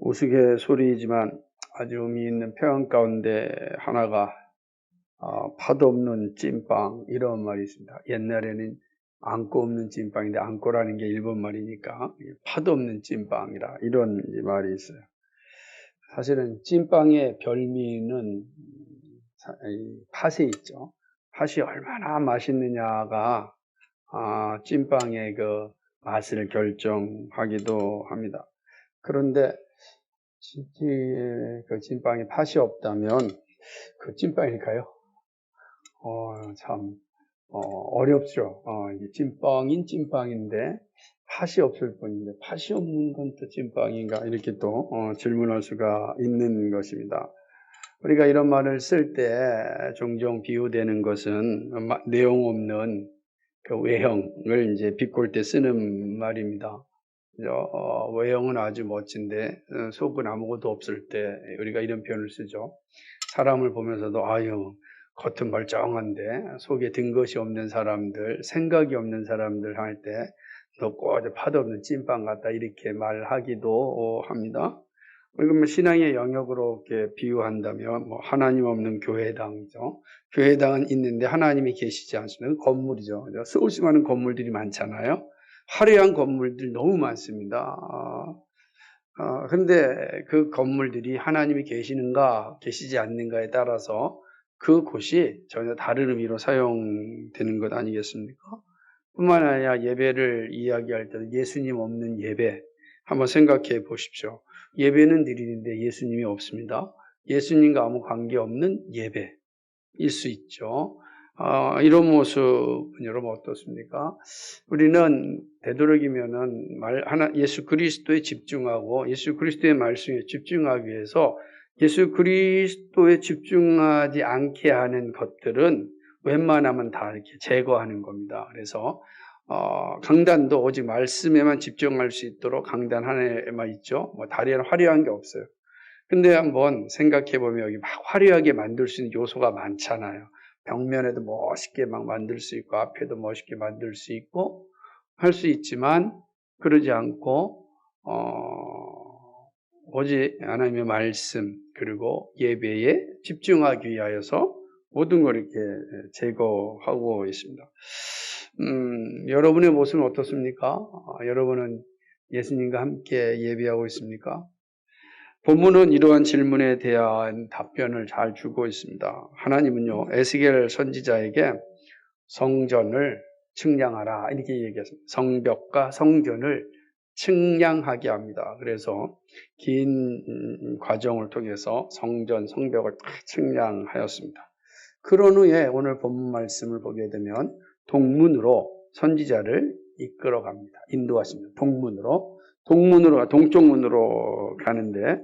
우스갯소리이지만 아주 의미 있는 표현 가운데 하나가 파도 없는 찐빵, 이런 말이 있습니다. 옛날에는 안고 없는 찐빵인데 안고라는 게 일본 말이니까 파도 없는 찐빵이라, 이런 말이 있어요. 사실은 찐빵의 별미는 팥이 있죠. 팥이 얼마나 맛있느냐가 찐빵의 그 맛을 결정하기도 합니다. 그런데 그 찐빵에 팥이 없다면 그 찐빵일까요? 참 어렵죠. 이게 찐빵인 찐빵인데 팥이 없을 뿐인데 팥이 없는 건 또 찐빵인가, 이렇게 또 질문할 수가 있는 것입니다. 우리가 이런 말을 쓸 때 종종 비유되는 것은 내용 없는 그 외형을 이제 비꼴 때 쓰는 말입니다. 외형은 아주 멋진데 속은 아무것도 없을 때 우리가 이런 표현을 쓰죠. 사람을 보면서도 아유, 겉은 멀쩡한데 속에 든 것이 없는 사람들, 생각이 없는 사람들 할 때 너 꼭 파도 없는 찐빵 같다, 이렇게 말하기도 합니다. 그러면 신앙의 영역으로 이렇게 비유한다면 하나님 없는 교회당이죠. 교회당은 있는데 하나님이 계시지 않습니다. 건물이죠. 수없이 많은 건물들이 많잖아요. 화려한 건물들이 너무 많습니다. 그런데 그 건물들이 하나님이 계시는가 계시지 않는가에 따라서 그 곳이 전혀 다른 의미로 사용되는 것 아니겠습니까? 뿐만 아니라 예배를 이야기할 때도 예수님 없는 예배 한번 생각해 보십시오. 예배는 드리는데 예수님이 없습니다. 예수님과 아무 관계없는 예배일 수 있죠. 이런 모습은 여러분 어떻습니까? 우리는 되도록이면은 예수 그리스도에 집중하고 예수 그리스도의 말씀에 집중하기 위해서 예수 그리스도에 집중하지 않게 하는 것들은 웬만하면 다 이렇게 제거하는 겁니다. 그래서 강단도 오직 말씀에만 집중할 수 있도록 강단 하나에만 있죠. 다리에는 화려한 게 없어요. 근데 한번 생각해 보면 여기 막 화려하게 만들 수 있는 요소가 많잖아요. 벽면에도 멋있게 막 만들 수 있고 앞에도 멋있게 만들 수 있고 할 수 있지만 그러지 않고 오직 하나님의 말씀 그리고 예배에 집중하기 위하여서 모든 걸 이렇게 제거하고 있습니다. 여러분의 모습은 어떻습니까? 여러분은 예수님과 함께 예배하고 있습니까? 본문은 이러한 질문에 대한 답변을 잘 주고 있습니다. 하나님은요, 에스겔 선지자에게 성전을 측량하라, 이렇게 얘기했습니다. 성벽과 성전을 측량하게 합니다. 그래서 긴 과정을 통해서 성전, 성벽을 다 측량하였습니다. 그런 후에 오늘 본문 말씀을 보게 되면 동문으로 선지자를 이끌어 갑니다. 인도하십니다. 동쪽 문으로 가는데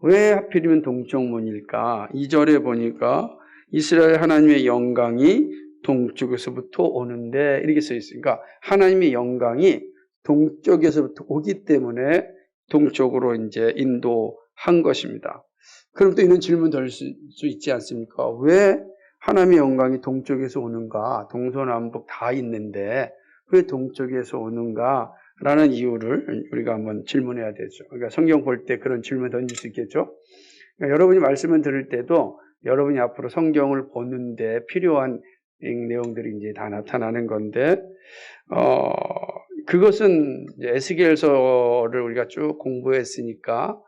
왜 하필이면 동쪽 문일까? 2절에 보니까 이스라엘 하나님의 영광이 동쪽에서부터 오는데, 이렇게 써 있으니까 하나님의 영광이 동쪽에서부터 오기 때문에 동쪽으로 이제 인도한 것입니다. 그럼 또 이런 질문 될 수 있지 않습니까? 왜 하나님의 영광이 동쪽에서 오는가? 동서남북 다 있는데 왜 동쪽에서 오는가? 라는 이유를 우리가 한번 질문해야 되죠. 그러니까 성경 볼 때 그런 질문 던질 수 있겠죠. 그러니까 여러분이 말씀을 들을 때도 여러분이 앞으로 성경을 보는데 필요한 내용들이 이제 다 나타나는 건데, 그것은 에스겔서를 우리가 쭉 공부했으니까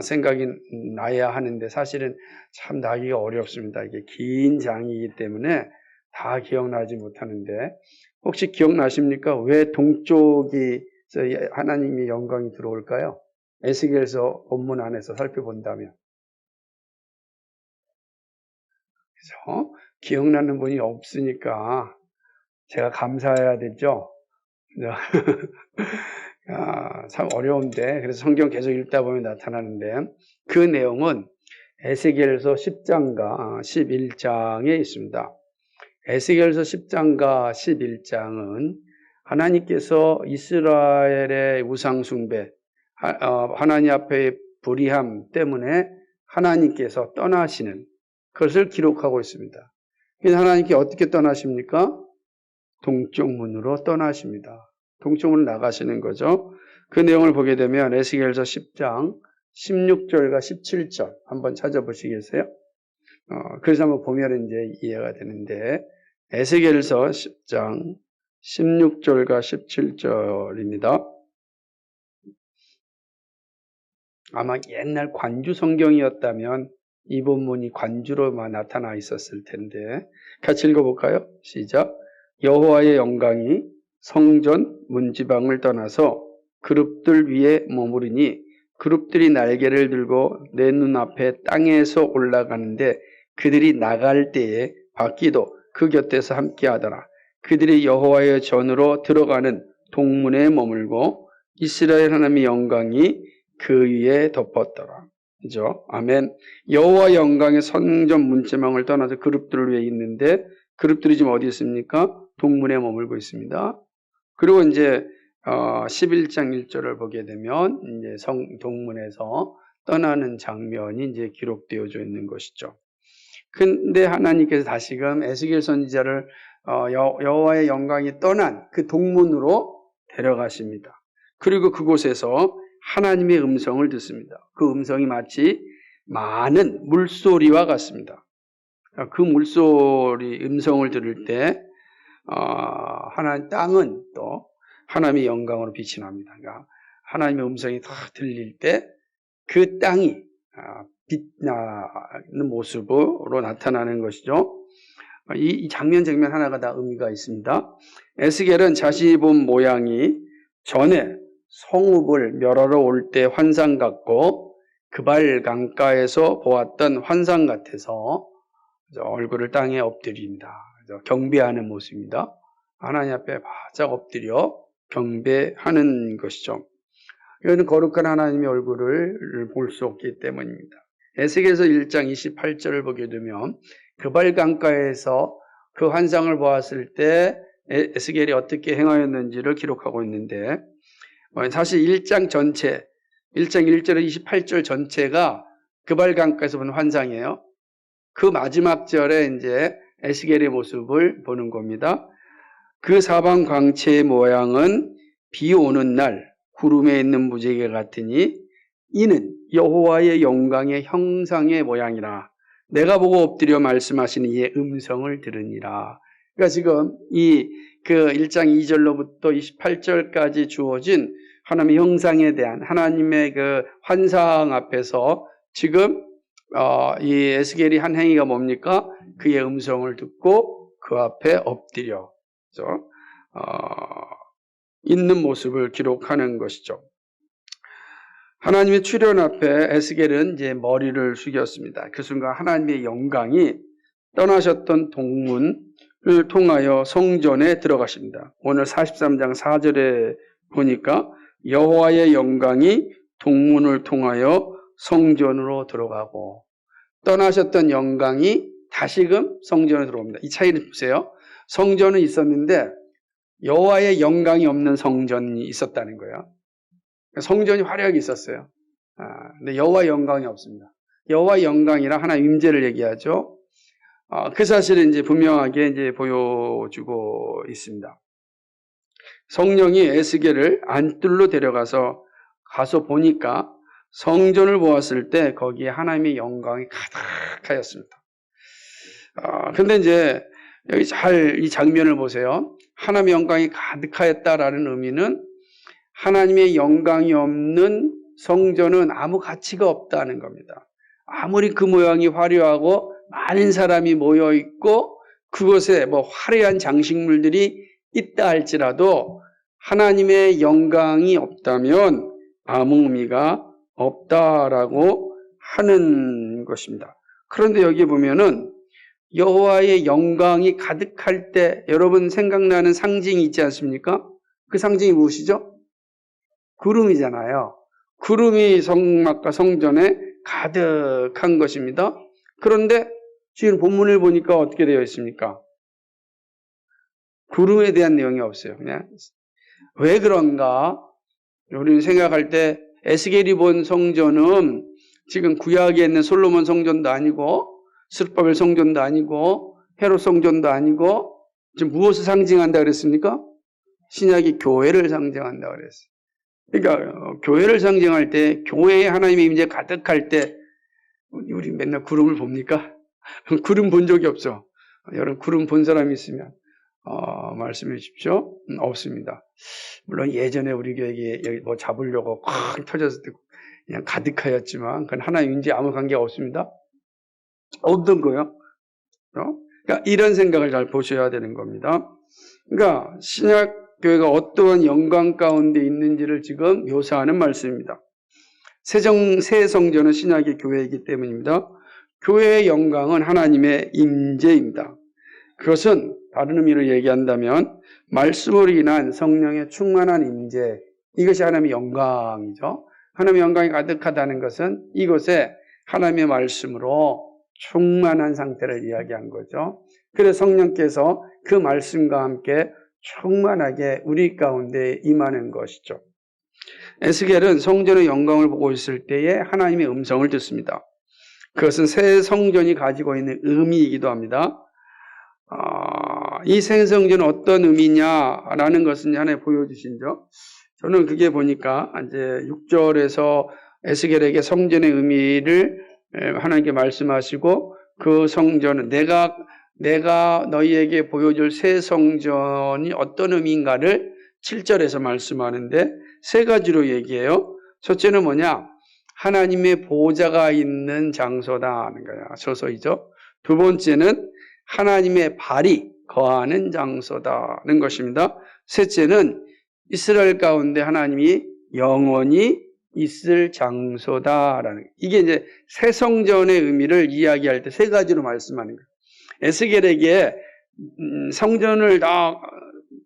생각이 나야 하는데 사실은 참 나기가 어렵습니다. 이게 긴 장이기 때문에 다 기억나지 못하는데, 혹시 기억나십니까? 왜 동쪽이 하나님의 영광이 들어올까요? 에스겔서 본문 안에서 살펴본다면. 그래서 기억나는 분이 없으니까 제가 감사해야 되죠. 참 어려운데, 그래서 성경 계속 읽다 보면 나타나는데, 그 내용은 에스겔서 10장과 11장에 있습니다. 에스겔서 10장과 11장은 하나님께서 이스라엘의 우상숭배, 하나님 앞에 불의함 때문에 하나님께서 떠나시는 것을 기록하고 있습니다. 그래서 하나님께 어떻게 떠나십니까? 동쪽 문으로 떠나십니다. 동쪽 문으로 나가시는 거죠. 그 내용을 보게 되면 에스겔서 10장 16절과 17절 한번 찾아보시겠어요? 그래서 한번 보면 이제 이해가 되는데, 에스겔서 10장 16절과 17절입니다. 아마 옛날 관주 성경이었다면 이 본문이 관주로만 나타나 있었을 텐데, 같이 읽어볼까요? 시작. 여호와의 영광이 성전 문지방을 떠나서 그룹들 위에 머무르니 그룹들이 날개를 들고 내 눈앞에 땅에서 올라가는데 그들이 나갈 때에 바퀴도 그 곁에서 함께하더라. 그들이 여호와의 전으로 들어가는 동문에 머물고 이스라엘 하나님의 영광이 그 위에 덮었더라. 그죠? 아멘. 여호와 영광의 성전 문지방을 떠나서 그룹들 위에 있는데 그룹들이 지금 어디 있습니까? 동문에 머물고 있습니다. 그리고 이제 11장 1절을 보게 되면 이제 동문에서 떠나는 장면이 이제 기록되어져 있는 것이죠. 근데 하나님께서 다시금 에스겔 선지자를 여호와의 영광이 떠난 그 동문으로 데려가십니다. 그리고 그곳에서 하나님의 음성을 듣습니다. 그 음성이 마치 많은 물소리와 같습니다. 그 물소리 음성을 들을 때 하나님 땅은 또 하나님의 영광으로 빛이 납니다. 그러니까 하나님의 음성이 다 들릴 때 그 땅이 빛나는 모습으로 나타나는 것이죠. 이 장면 하나가 다 의미가 있습니다. 에스겔은 자신이 본 모양이 전에 성읍을 멸하러 올 때 환상 같고 그발 강가에서 보았던 환상 같아서 얼굴을 땅에 엎드립니다. 경배하는 모습입니다. 하나님 앞에 바짝 엎드려 경배하는 것이죠. 이거는 거룩한 하나님의 얼굴을 볼 수 없기 때문입니다. 에스겔서 1장 28절을 보게 되면 그발 강가에서 그 환상을 보았을 때 에스겔이 어떻게 행하였는지를 기록하고 있는데, 사실 1장 전체, 1장 1절에서 28절 전체가 그발 강가에서 본 환상이에요. 그 마지막 절에 이제 에스겔의 모습을 보는 겁니다. 그 사방 광채의 모양은 비 오는 날 구름에 있는 무지개 같으니 이는 여호와의 영광의 형상의 모양이라. 내가 보고 엎드려 말씀하시는 이의 음성을 들으니라. 그러니까 지금 그 1장 2절로부터 28절까지 주어진 하나님의 형상에 대한 하나님의 그 환상 앞에서 지금 이 에스겔이 한 행위가 뭡니까? 그의 음성을 듣고 그 앞에 엎드려 있는 모습을 기록하는 것이죠. 하나님의 출현 앞에 에스겔은 이제 머리를 숙였습니다. 그 순간 하나님의 영광이 떠나셨던 동문을 통하여 성전에 들어가십니다. 오늘 43장 4절에 보니까 여호와의 영광이 동문을 통하여 성전으로 들어가고 떠나셨던 영광이 다시금 성전에 들어옵니다. 이 차이를 보세요. 성전은 있었는데 여호와의 영광이 없는 성전이 있었다는 거예요. 성전이 화려하게 있었어요. 근데 여호와의 영광이 없습니다. 여호와의 영광이라 하나님 임재를 얘기하죠. 그 사실을 이제 분명하게 이제 보여주고 있습니다. 성령이 에스겔을 안뜰로 데려가서 보니까 성전을 보았을 때 거기에 하나님의 영광이 가득하였습니다. 근데 이제 여기 이 장면을 보세요. 하나님의 영광이 가득하였다라는 의미는 하나님의 영광이 없는 성전은 아무 가치가 없다는 겁니다. 아무리 그 모양이 화려하고 많은 사람이 모여 있고 그곳에 화려한 장식물들이 있다 할지라도 하나님의 영광이 없다면 아무 의미가 없다라고 하는 것입니다. 그런데 여기 보면은 여호와의 영광이 가득할 때 여러분 생각나는 상징이 있지 않습니까? 그 상징이 무엇이죠? 구름이잖아요. 구름이 성막과 성전에 가득한 것입니다. 그런데 지금 본문을 보니까 어떻게 되어 있습니까? 구름에 대한 내용이 없어요. 그냥 왜 그런가? 우리는 생각할 때 에스겔이 본 성전은 지금 구약에 있는 솔로몬 성전도 아니고 스룹바벨 성전도 아니고 헤롯 성전도 아니고 지금 무엇을 상징한다 그랬습니까? 신약의 교회를 상징한다 그랬어요. 그러니까 교회를 상징할 때 교회에 하나님의 임재 가득할 때 우리 맨날 구름을 봅니까? 구름 본 적이 없죠. 여러분 구름 본 사람이 있으면 말씀해 주십시오. 없습니다. 물론 예전에 우리 교회에 여기 뭐 잡으려고 콱 터졌을 때 그냥 가득하였지만 그건 하나님 임재 아무 관계가 없습니다. 없던 거예요. 그러니까 이런 생각을 잘 보셔야 되는 겁니다. 그러니까 신약 교회가 어떠한 영광 가운데 있는지를 지금 묘사하는 말씀입니다. 새 성전은 신약의 교회이기 때문입니다. 교회의 영광은 하나님의 임재입니다. 그것은 다른 의미로 얘기한다면 말씀으로 인한 성령의 충만한 임재, 이것이 하나님의 영광이죠. 하나님의 영광이 가득하다는 것은 이곳에 하나님의 말씀으로 충만한 상태를 이야기한 거죠. 그래서 성령께서 그 말씀과 함께 충만하게 우리 가운데 임하는 것이죠. 에스겔은 성전의 영광을 보고 있을 때에 하나님의 음성을 듣습니다. 그것은 새 성전이 가지고 있는 의미이기도 합니다. 이 새 성전은 어떤 의미냐라는 것은 하나님 보여주신죠. 저는 그게 보니까 이제 6절에서 에스겔에게 성전의 의미를 하나님께 말씀하시고 그 성전은 내가 너희에게 보여줄 새 성전이 어떤 의미인가를 7절에서 말씀하는데 세 가지로 얘기해요. 첫째는 뭐냐? 하나님의 보좌가 있는 장소다 하는 거야. 서서이죠. 두 번째는 하나님의 발이 거하는 장소다는 것입니다. 셋째는 이스라엘 가운데 하나님이 영원히 있을 장소다라는 거예요. 이게 이제 새 성전의 의미를 이야기할 때 세 가지로 말씀하는 거예요. 에스겔에게 성전을 다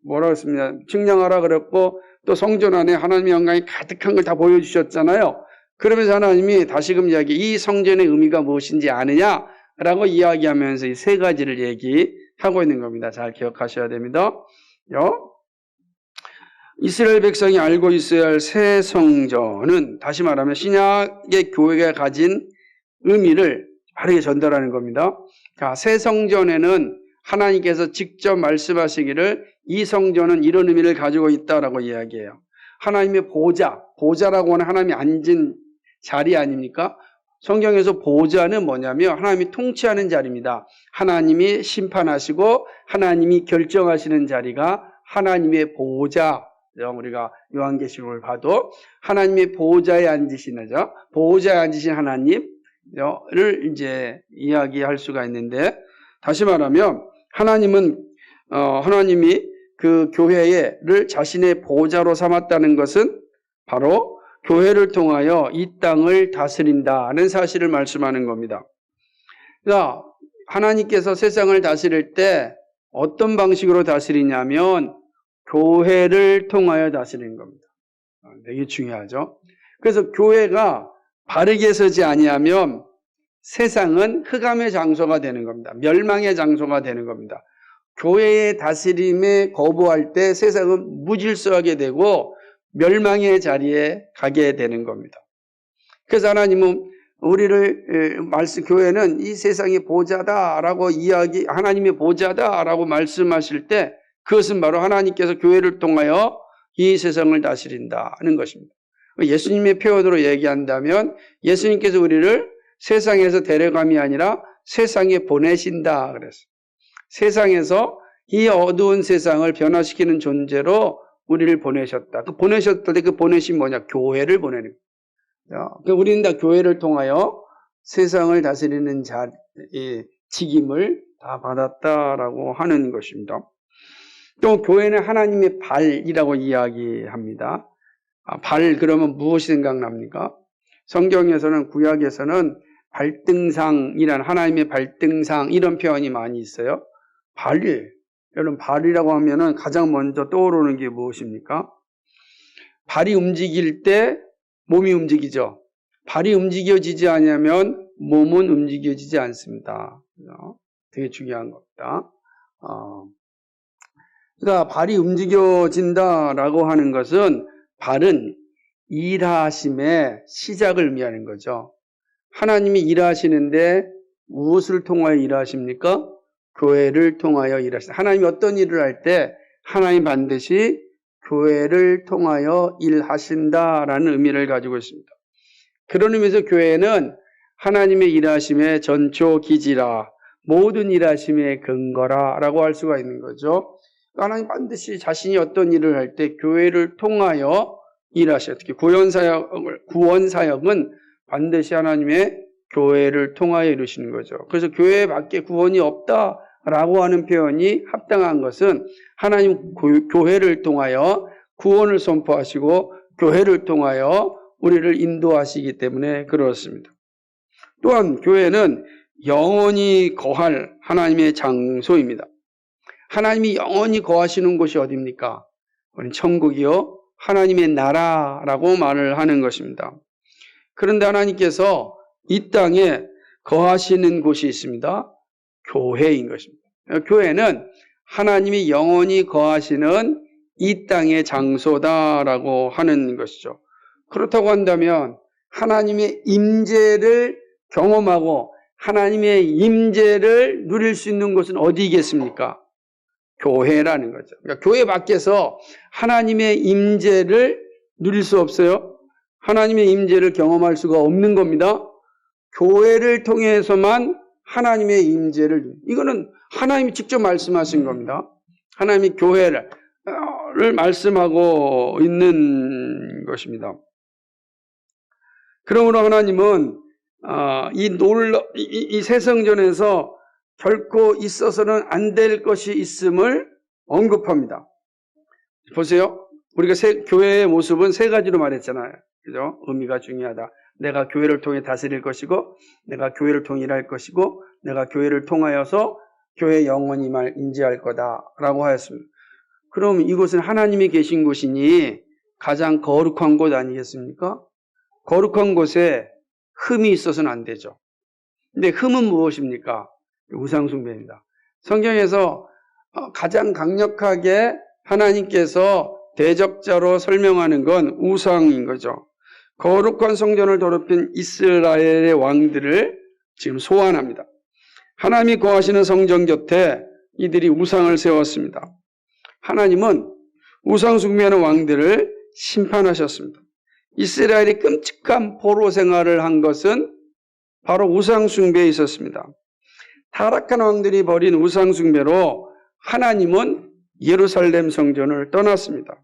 뭐라고 했습니다. 측량하라 그랬고 또 성전 안에 하나님의 영광이 가득한 걸 다 보여주셨잖아요. 그러면서 하나님이 다시금 이 성전의 의미가 무엇인지 아느냐라고 이야기하면서 이 세 가지를 얘기하고 있는 겁니다. 잘 기억하셔야 됩니다. 이스라엘 백성이 알고 있어야 할 새 성전은 다시 말하면 신약의 교회가 가진 의미를 바르게 전달하는 겁니다. 자, 새 성전에는 하나님께서 직접 말씀하시기를 이 성전은 이런 의미를 가지고 있다라고 이야기해요. 하나님의 보좌라고 하는 하나님이 앉은 자리 아닙니까? 성경에서 보좌는 뭐냐면 하나님이 통치하는 자리입니다. 하나님이 심판하시고 하나님이 결정하시는 자리가 하나님의 보좌. 우리가 요한계시록을 봐도 하나님의 보좌에 앉으시죠. 보좌에 앉으신 하나님을 이제 이야기할 수가 있는데 다시 말하면 하나님이 그 교회를 자신의 보좌로 삼았다는 것은 바로 교회를 통하여 이 땅을 다스린다는 사실을 말씀하는 겁니다. 그러니까 하나님께서 세상을 다스릴 때 어떤 방식으로 다스리냐면 교회를 통하여 다스리는 겁니다. 되게 중요하죠. 그래서 교회가 바르게 서지 아니하면 세상은 흑암의 장소가 되는 겁니다. 멸망의 장소가 되는 겁니다. 교회의 다스림에 거부할 때 세상은 무질서하게 되고 멸망의 자리에 가게 되는 겁니다. 그래서 하나님은 교회는 이 세상의 보좌다라고 하나님의 보좌다라고 말씀하실 때 그것은 바로 하나님께서 교회를 통하여 이 세상을 다스린다는 것입니다. 예수님의 표현으로 얘기한다면 예수님께서 우리를 세상에서 데려감이 아니라 세상에 보내신다 그랬어요. 세상에서 이 어두운 세상을 변화시키는 존재로 우리를 보내셨다. 그 보내셨을 때 그 보내신 뭐냐? 교회를 보내는 거예요. 우리는 다 교회를 통하여 세상을 다스리는 직임을 다 받았다라고 하는 것입니다. 또 교회는 하나님의 발이라고 이야기합니다. 발 그러면 무엇이 생각납니까? 성경에서는 구약에서는 발등상이란 하나님의 발등상 이런 표현이 많이 있어요. 여러분 발이라고 하면은 가장 먼저 떠오르는 게 무엇입니까? 발이 움직일 때 몸이 움직이죠. 발이 움직여지지 않으면 몸은 움직여지지 않습니다. 되게 중요한 겁니다. 그러니까 발이 움직여진다라고 하는 것은 발은 일하심의 시작을 의미하는 거죠. 하나님이 일하시는데 무엇을 통하여 일하십니까? 교회를 통하여 일하십니다. 하나님이 어떤 일을 할 때 하나님 반드시 교회를 통하여 일하신다라는 의미를 가지고 있습니다. 그런 의미에서 교회는 하나님의 일하심의 전초 기지라, 모든 일하심의 근거라 라고 할 수가 있는 거죠. 하나님 반드시 자신이 어떤 일을 할 때 교회를 통하여 일하셔요. 특히 구원 사역은 반드시 하나님의 교회를 통하여 이루시는 거죠. 그래서 교회 밖에 구원이 없다라고 하는 표현이 합당한 것은 하나님 교회를 통하여 구원을 선포하시고 교회를 통하여 우리를 인도하시기 때문에 그렇습니다. 또한 교회는 영원히 거할 하나님의 장소입니다. 하나님이 영원히 거하시는 곳이 어디입니까? 천국이요, 하나님의 나라라고 말을 하는 것입니다. 그런데 하나님께서 이 땅에 거하시는 곳이 있습니다. 교회인 것입니다. 교회는 하나님이 영원히 거하시는 이 땅의 장소다라고 하는 것이죠. 그렇다고 한다면 하나님의 임재를 경험하고 하나님의 임재를 누릴 수 있는 곳은 어디겠습니까? 교회라는 거죠. 그러니까 교회 밖에서 하나님의 임재를 누릴 수 없어요. 하나님의 임재를 경험할 수가 없는 겁니다. 교회를 통해서만 하나님의 임재를, 이거는 하나님이 직접 말씀하신 겁니다. 하나님이 교회를 말씀하고 있는 것입니다. 그러므로 하나님은 이 새성전에서 결코 있어서는 안 될 것이 있음을 언급합니다. 보세요. 우리가 교회의 모습은 세 가지로 말했잖아요. 그죠? 의미가 중요하다. 내가 교회를 통해 다스릴 것이고, 내가 교회를 통해 일할 것이고, 내가 교회를 통하여서 교회 영원히 임재할 거다라고 하였습니다. 그럼 이곳은 하나님이 계신 곳이니 가장 거룩한 곳 아니겠습니까? 거룩한 곳에 흠이 있어서는 안 되죠. 근데 흠은 무엇입니까? 우상숭배입니다. 성경에서 가장 강력하게 하나님께서 대적자로 설명하는 건 우상인 거죠. 거룩한 성전을 더럽힌 이스라엘의 왕들을 지금 소환합니다. 하나님이 거하시는 성전 곁에 이들이 우상을 세웠습니다. 하나님은 우상 숭배하는 왕들을 심판하셨습니다. 이스라엘이 끔찍한 포로 생활을 한 것은 바로 우상 숭배에 있었습니다. 타락한 왕들이 벌인 우상 숭배로 하나님은 예루살렘 성전을 떠났습니다.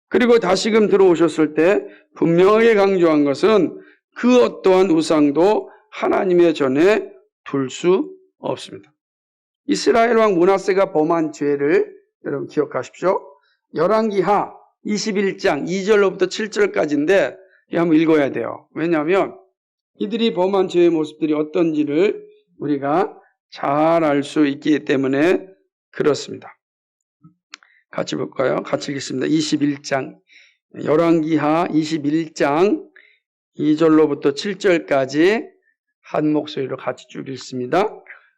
그리고 다시금 들어오셨을 때 분명하게 강조한 것은 그 어떠한 우상도 하나님의 전에 둘 수 없습니다. 이스라엘 왕 므낫세가 범한 죄를 여러분 기억하십시오. 열왕기하 21장 2절로부터 7절까지인데 한번 읽어야 돼요. 왜냐하면 이들이 범한 죄의 모습들이 어떤지를 우리가 잘 알 수 있기 때문에 그렇습니다. 같이 볼까요? 같이 읽겠습니다. 21장 열왕기하 21장 2절로부터 7절까지 한 목소리로 같이 쭉 읽습니다.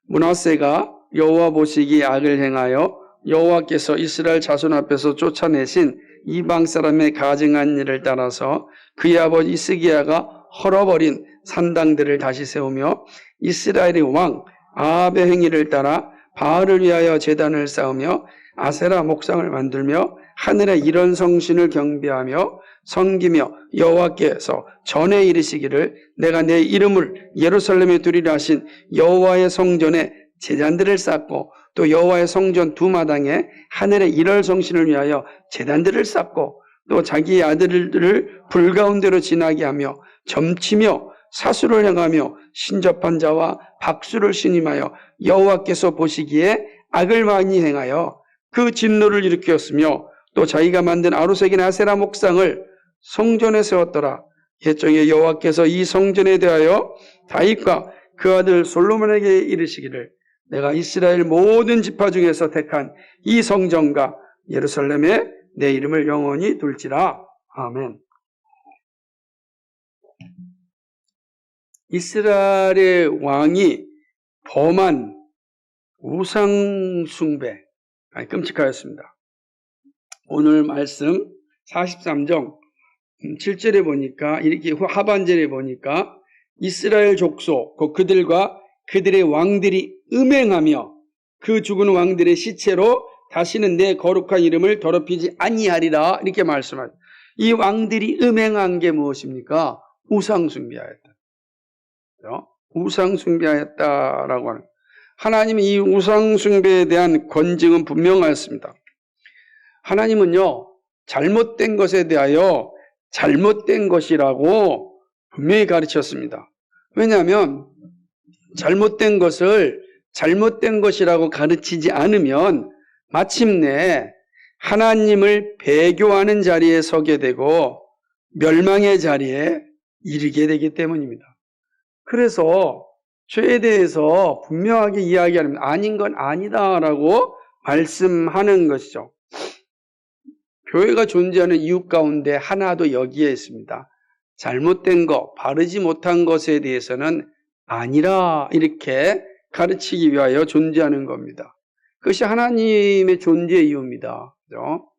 므낫세가 여호와 보시기에 악을 행하여 여호와께서 이스라엘 자손 앞에서 쫓아내신 이방 사람의 가증한 일을 따라서 그의 아버지 히스기야가 헐어버린 산당들을 다시 세우며 이스라엘의 왕 아합의 행위를 따라 바알을 위하여 제단을 쌓으며 아세라 목상을 만들며 하늘의 이런 성신을 경배하며 섬기며 여호와께서 전에 이르시기를 내가 내 이름을 예루살렘에 두리라 하신 여호와의 성전에 제단들을 쌓고 또 여호와의 성전 두 마당에 하늘의 일월 성신을 위하여 제단들을 쌓고 또 자기의 아들들을 불 가운데로 지나게 하며 점치며 사수를 행하며 신접한 자와 박수를 신임하여 여호와께서 보시기에 악을 많이 행하여 그 진노를 일으켰으며 또 자기가 만든 아루색인 아세라 목상을 성전에 세웠더라. 옛적에 여호와께서 이 성전에 대하여 다윗과 그 아들 솔로몬에게 이르시기를 내가 이스라엘 모든 지파 중에서 택한 이 성전과 예루살렘에 내 이름을 영원히 둘지라. 아멘. 이스라엘의 왕이 범한 우상 숭배, 끔찍하였습니다. 오늘 말씀 43장 7절에 보니까 이렇게 하반절에 보니까 이스라엘 족속 그들과 그들의 왕들이 음행하며 그 죽은 왕들의 시체로 다시는 내 거룩한 이름을 더럽히지 아니하리라 이렇게 말씀하죠. 이 왕들이 음행한 게 무엇입니까? 우상숭배하였다. 우상숭배하였다라고 하는. 하나님이 이 우상숭배에 대한 권징은 분명하였습니다. 하나님은요, 잘못된 것에 대하여 잘못된 것이라고 분명히 가르쳤습니다. 왜냐하면 잘못된 것을 잘못된 것이라고 가르치지 않으면 마침내 하나님을 배교하는 자리에 서게 되고 멸망의 자리에 이르게 되기 때문입니다. 그래서 죄에 대해서 분명하게 이야기하면 아닌 건 아니다라고 말씀하는 것이죠. 교회가 존재하는 이유 가운데 하나도 여기에 있습니다. 잘못된 것, 바르지 못한 것에 대해서는 아니라 이렇게 가르치기 위하여 존재하는 겁니다. 그것이 하나님의 존재 이유입니다. 그렇죠?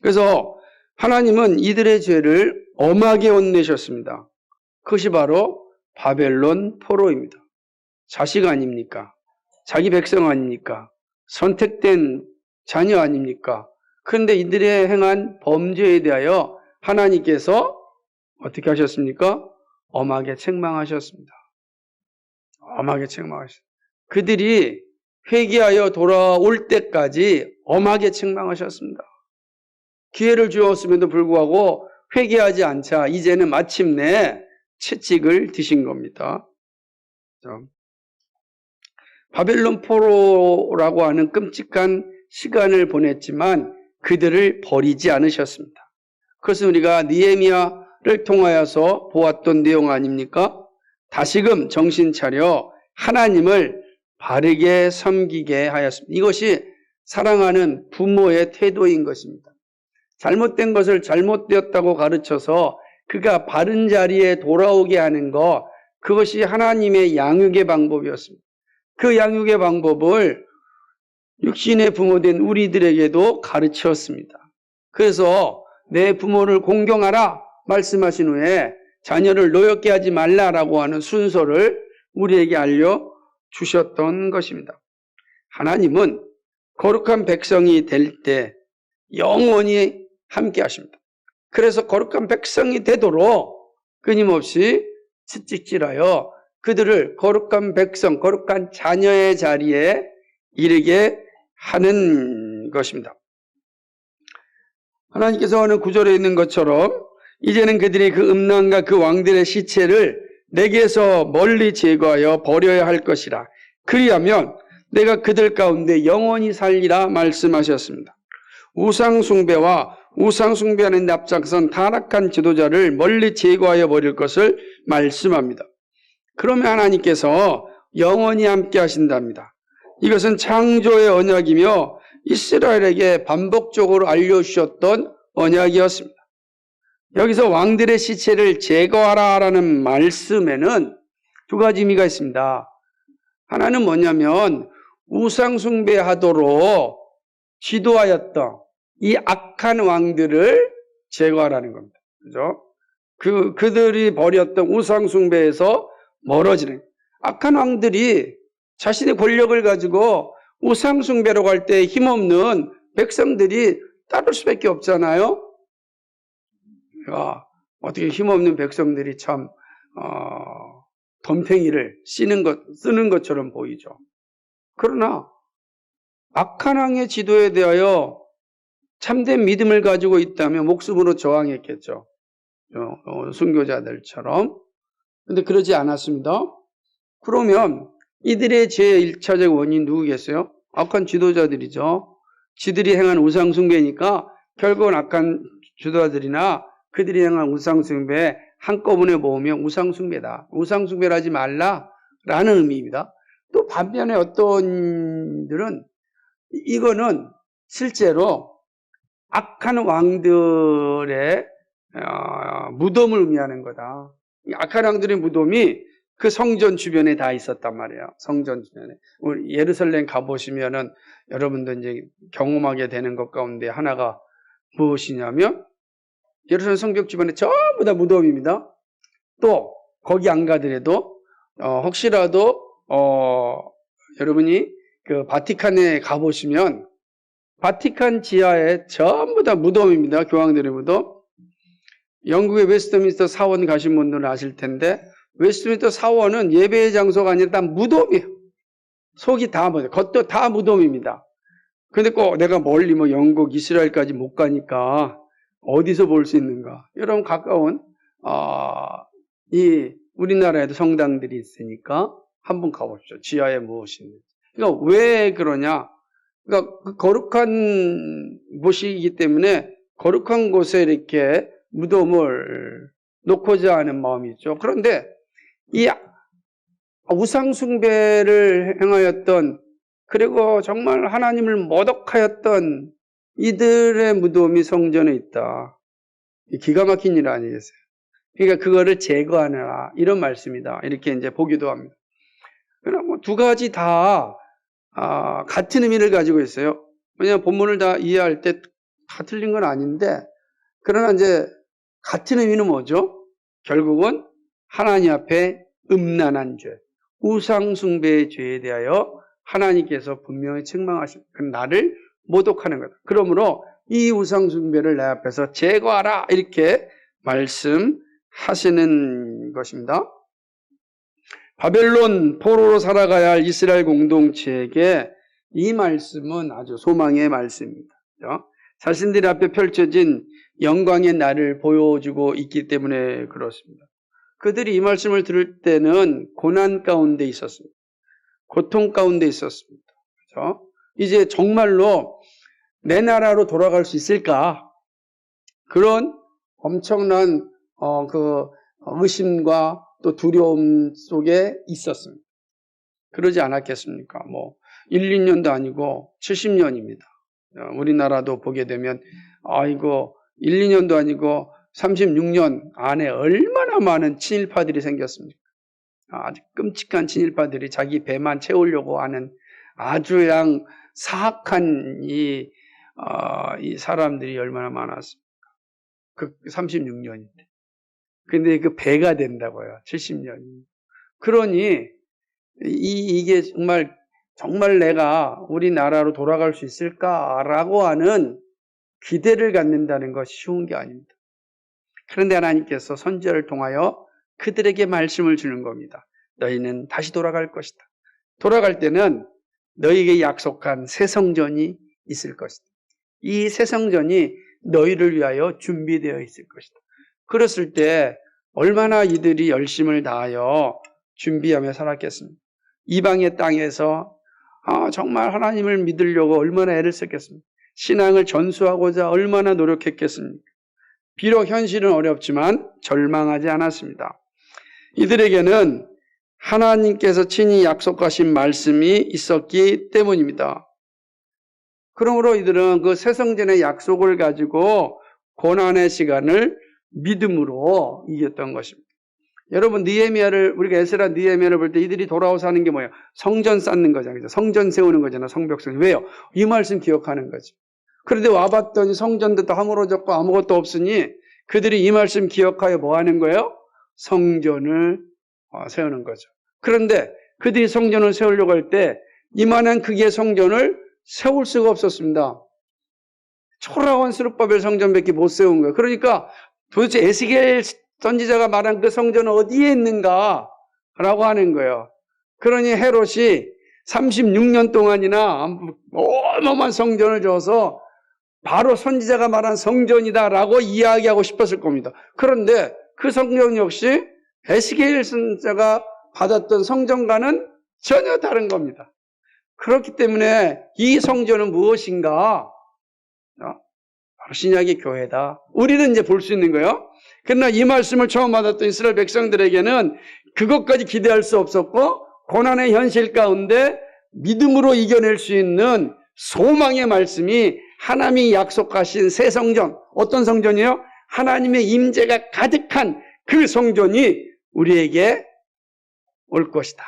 그래서 하나님은 이들의 죄를 엄하게 혼내셨습니다. 그것이 바로 바벨론 포로입니다. 자식 아닙니까? 자기 백성 아닙니까? 선택된 자녀 아닙니까? 그런데 이들의 행한 범죄에 대하여 하나님께서 어떻게 하셨습니까? 엄하게 책망하셨습니다. 엄하게 책망하셨습니다. 그들이 회개하여 돌아올 때까지 엄하게 책망하셨습니다. 기회를 주었음에도 불구하고 회개하지 않자 이제는 마침내 채찍을 드신 겁니다. 바벨론 포로라고 하는 끔찍한 시간을 보냈지만 그들을 버리지 않으셨습니다. 그것은 우리가 느헤미야를 통하여서 보았던 내용 아닙니까? 다시금 정신 차려 하나님을 바르게 섬기게 하였습니다. 이것이 사랑하는 부모의 태도인 것입니다. 잘못된 것을 잘못되었다고 가르쳐서 그가 바른 자리에 돌아오게 하는 것, 그것이 하나님의 양육의 방법이었습니다. 그 양육의 방법을 육신의 부모된 우리들에게도 가르쳤습니다. 그래서 내 부모를 공경하라 말씀하신 후에 자녀를 노엽게 하지 말라라고 하는 순서를 우리에게 알려주셨던 것입니다. 하나님은 거룩한 백성이 될 때 영원히 함께 하십니다. 그래서 거룩한 백성이 되도록 끊임없이 채찍질하여 그들을 거룩한 백성, 거룩한 자녀의 자리에 이르게 하는 것입니다. 하나님께서 어느 구절에 있는 것처럼 이제는 그들이 그 음란과 그 왕들의 시체를 내게서 멀리 제거하여 버려야 할 것이라. 그리하면 내가 그들 가운데 영원히 살리라 말씀하셨습니다. 우상숭배와 우상숭배하는 데 앞장선 타락한 지도자를 멀리 제거하여 버릴 것을 말씀합니다. 그러면 하나님께서 영원히 함께 하신답니다. 이것은 창조의 언약이며 이스라엘에게 반복적으로 알려주셨던 언약이었습니다. 여기서 왕들의 시체를 제거하라라는 말씀에는 두 가지 의미가 있습니다. 하나는 뭐냐면 우상숭배하도록 지도하였던 이 악한 왕들을 제거하라는 겁니다. 그죠? 그들이 벌였던 우상숭배에서 멀어지는, 악한 왕들이 자신의 권력을 가지고 우상숭배로 갈 때 힘없는 백성들이 따를 수밖에 없잖아요. 어떻게 힘없는 백성들이 참 덤팽이를 쓰는 것처럼 보이죠. 그러나 악한 왕의 지도에 대하여 참된 믿음을 가지고 있다면 목숨으로 저항했겠죠. 순교자들처럼. 그런데 그러지 않았습니다. 그러면 이들의 죄의 1차적 원인 누구겠어요? 악한 지도자들이죠. 지들이 행한 우상숭배니까 결국은 악한 지도자들이나 그들이 행한 우상숭배 한꺼번에 모으면 우상숭배다. 우상숭배를 하지 말라라는 의미입니다. 또 반면에 어떤 들은 이거는 실제로 악한 왕들의 무덤을 의미하는 거다. 악한 왕들의 무덤이 그 성전 주변에 다 있었단 말이에요. 성전 주변에. 우리 예루살렘 가보시면은 여러분도 이제 경험하게 되는 것 가운데 하나가 무엇이냐면 예루살렘 성벽 주변에 전부 다 무덤입니다. 또 거기 안 가더라도 혹시라도 여러분이 그 바티칸에 가보시면 바티칸 지하에 전부 다 무덤입니다. 교황들의 무덤. 영국의 웨스트민스터 사원 가신 분들은 아실 텐데 웨스트민스터 사원은 예배의 장소가 아니라 다 무덤이에요. 속이 다 무덤, 겉도 다 무덤입니다. 근데 꼭 내가 멀리 영국, 이스라엘까지 못 가니까 어디서 볼 수 있는가? 여러분 가까운 이 우리나라에도 성당들이 있으니까 한번 가보십시오. 지하에 무엇이 있는지. 그러니까 왜 그러냐? 그러니까 그 거룩한 곳이기 때문에 거룩한 곳에 이렇게 무덤을 놓고자 하는 마음이 있죠. 그런데 이 우상 숭배를 행하였던, 그리고 정말 하나님을 모독하였던 이들의 무덤이 성전에 있다. 기가 막힌 일 아니겠어요? 그러니까 그거를 제거하느라 이런 말씀이다. 이렇게 이제 보기도 합니다. 그러나 두 가지 다 같은 의미를 가지고 있어요. 왜냐하면 본문을 다 이해할 때 다 틀린 건 아닌데, 그러나 이제 같은 의미는 뭐죠? 결국은 하나님 앞에 음란한 죄, 우상숭배의 죄에 대하여 하나님께서 분명히 책망하신, 나를 모독하는 거다. 그러므로 이 우상숭배를 내 앞에서 제거하라, 이렇게 말씀하시는 것입니다. 바벨론 포로로 살아가야 할 이스라엘 공동체에게 이 말씀은 아주 소망의 말씀입니다. 자신들 앞에 펼쳐진 영광의 날을 보여주고 있기 때문에 그렇습니다. 그들이 이 말씀을 들을 때는 고난 가운데 있었습니다. 고통 가운데 있었습니다. 그렇죠? 이제 정말로 내 나라로 돌아갈 수 있을까? 그런 엄청난 그 의심과 또 두려움 속에 있었습니다. 그러지 않았겠습니까? 1, 2년도 아니고 70년입니다. 우리나라도 보게 되면 이거 1, 2년도 아니고 36년 안에 얼마나 많은 친일파들이 생겼습니까? 아주 끔찍한 친일파들이 자기 배만 채우려고 하는 아주 그냥 사악한 이 사람들이 얼마나 많았습니까? 그 36년인데. 근데 그 배가 된다고요. 70년이. 그러니 이게 정말 내가 우리나라로 돌아갈 수 있을까라고 하는 기대를 갖는다는 것이 쉬운 게 아닙니다. 그런데 하나님께서 선지자를 통하여 그들에게 말씀을 주는 겁니다. 너희는 다시 돌아갈 것이다. 돌아갈 때는 너희에게 약속한 새 성전이 있을 것이다. 이 새 성전이 너희를 위하여 준비되어 있을 것이다. 그랬을 때 얼마나 이들이 열심을 다하여 준비하며 살았겠습니까? 이방의 땅에서 정말 하나님을 믿으려고 얼마나 애를 썼겠습니까? 신앙을 전수하고자 얼마나 노력했겠습니까? 비록 현실은 어렵지만 절망하지 않았습니다. 이들에게는 하나님께서 친히 약속하신 말씀이 있었기 때문입니다. 그러므로 이들은 그 새 성전의 약속을 가지고 고난의 시간을 믿음으로 이겼던 것입니다. 여러분, 우리가 에스라 느헤미야를 볼 때 이들이 돌아와서 하는 게 뭐예요? 성전 쌓는 거잖아요. 성전 세우는 거잖아요. 성벽성. 왜요? 이 말씀 기억하는 거지. 그런데 와봤더니 성전도 다 허물어졌고 아무것도 없으니 그들이 이 말씀 기억하여 뭐 하는 거예요? 성전을 세우는 거죠. 그런데 그들이 성전을 세우려고 할 때 이만한 크기의 성전을 세울 수가 없었습니다. 초라한 스룹바벨 성전밖에 못 세운 거예요. 그러니까 도대체 에스겔 선지자가 말한 그 성전은 어디에 있는가? 라고 하는 거예요. 그러니 헤롯이 36년 동안이나 어마어마한 성전을 줘서 바로 선지자가 말한 성전이다라고 이야기하고 싶었을 겁니다. 그런데 그 성전 역시 에스겔 선지자가 받았던 성전과는 전혀 다른 겁니다. 그렇기 때문에 이 성전은 무엇인가? 바로 신약의 교회다. 우리는 이제 볼 수 있는 거예요. 그러나 이 말씀을 처음 받았던 이스라엘 백성들에게는 그것까지 기대할 수 없었고 고난의 현실 가운데 믿음으로 이겨낼 수 있는 소망의 말씀이 하나님이 약속하신 새 성전, 어떤 성전이요? 하나님의 임재가 가득한 그 성전이 우리에게 올 것이다.